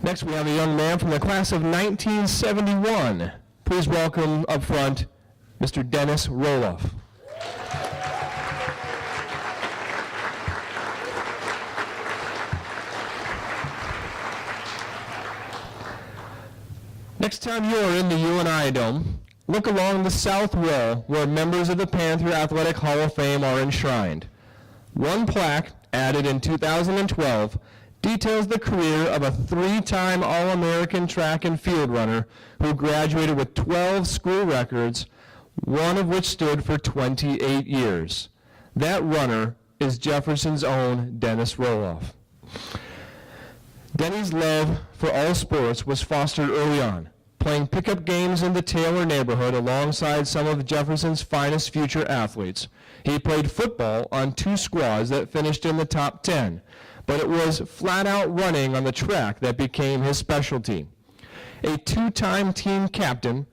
Next, we have a young man from the class of 1971. Please welcome up front, Mr. Dennis Roloff. Next time you are in the UNI Dome, look along the south wall where members of the Panther Athletic Hall of Fame are enshrined. One plaque, added in 2012, details the career of a three-time All-American track and field runner who graduated with 12 school records, one of which stood for 28 years. That runner is Jefferson's own Dennis Roloff. Denny's love for all sports was fostered early on, playing pickup games in the Taylor neighborhood alongside some of Jefferson's finest future athletes. He played football on 2 squads that finished in the top 10, but it was flat-out running on the track that became his specialty. A 2-time team captain,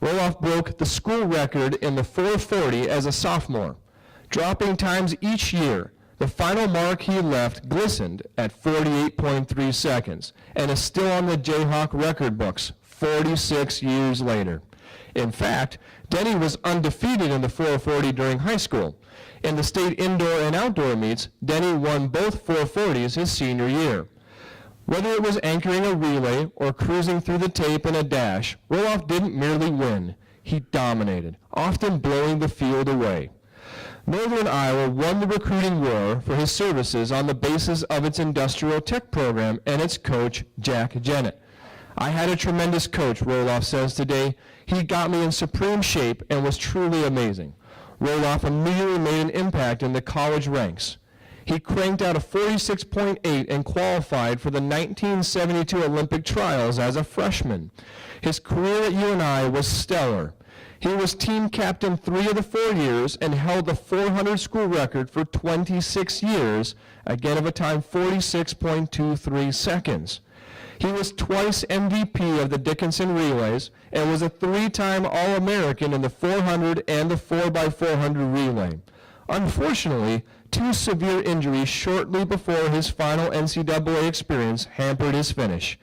Roloff broke the school record in the 440 as a sophomore, dropping times each year. The final mark he left glistened at 48.3 seconds and is still on the Jayhawk record books 46 years later. In fact, Denny was undefeated in the 440 during high school. In the state indoor and outdoor meets, Denny won both 440s his senior year. Whether it was anchoring a relay or cruising through the tape in a dash, Roloff didn't merely win, he dominated, often blowing the field away. Northern Iowa won the recruiting war for his services on the basis of its industrial tech program and its coach, Jack Jennett. I had a tremendous coach, Roloff says today. He got me in supreme shape and was truly amazing. Roloff immediately made an impact in the college ranks. He cranked out a 46.8 and qualified for the 1972 Olympic trials as a freshman. His career at UNI was stellar. He was team captain 3 of the 4 years and held the 400 school record for 26 years, again of a time 46.23 seconds. He was twice MVP of the Dickinson Relays and was a 3-time All-American in the 400 and the 4x400 relay. Unfortunately, 2 severe injuries shortly before his final NCAA experience hampered his finish.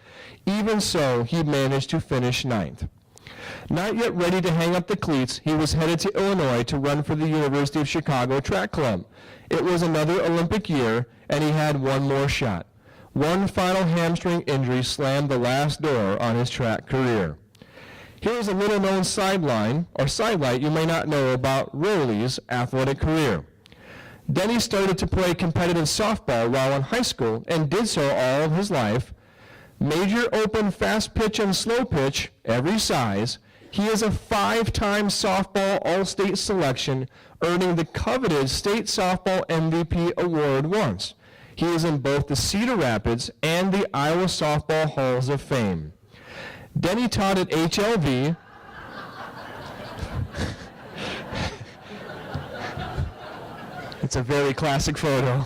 Even so, he managed to finish 9th. Not yet ready to hang up the cleats, he was headed to Illinois to run for the University of Chicago Track Club. It was another Olympic year, and he had one more shot. One final hamstring injury slammed the last door on his track career. Here's a little-known sidelight you may not know about Roley's athletic career. Denny started to play competitive softball while in high school and did so all of his life. Major open fast pitch and slow pitch, every size. He is a 5-time softball all-state selection, earning the coveted state softball MVP award once. He is in both the Cedar Rapids and the Iowa Softball Halls of Fame. Denny taught at HLV. It's a very classic photo.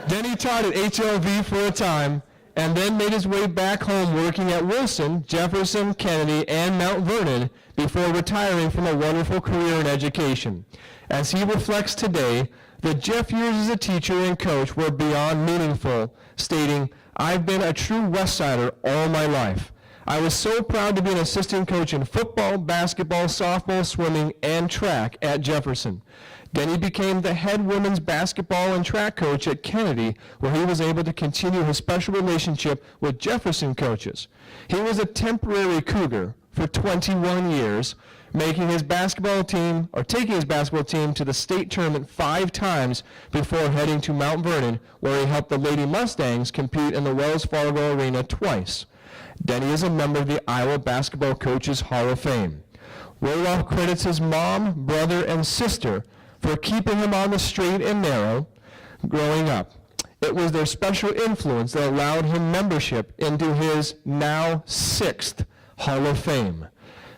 Denny taught at HLV for a time and then made his way back home working at Wilson, Jefferson, Kennedy, and Mount Vernon before retiring from a wonderful career in education. As he reflects today, the Jeff years as a teacher and coach were beyond meaningful, stating, "I've been a true West Sider all my life. I was so proud to be an assistant coach in football, basketball, softball, swimming, and track at Jefferson." Denny became the head women's basketball and track coach at Kennedy, where he was able to continue his special relationship with Jefferson coaches. He was a temporary Cougar for 21 years, taking his basketball team to the state tournament 5 times before heading to Mount Vernon, where he helped the Lady Mustangs compete in the Wells Fargo Arena twice. Denny is a member of the Iowa Basketball Coaches Hall of Fame. Roloff credits his mom, brother, and sister for keeping him on the straight and narrow growing up. It was their special influence that allowed him membership into his now 6th Hall of Fame.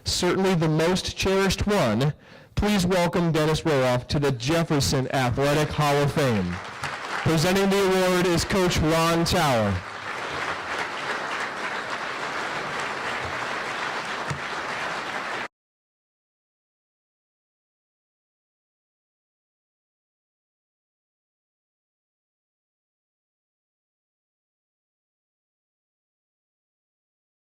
Certainly the most cherished one. Please welcome Dennis Roloff to the Jefferson Athletic Hall of Fame. Presenting the award is Coach Ron Tower.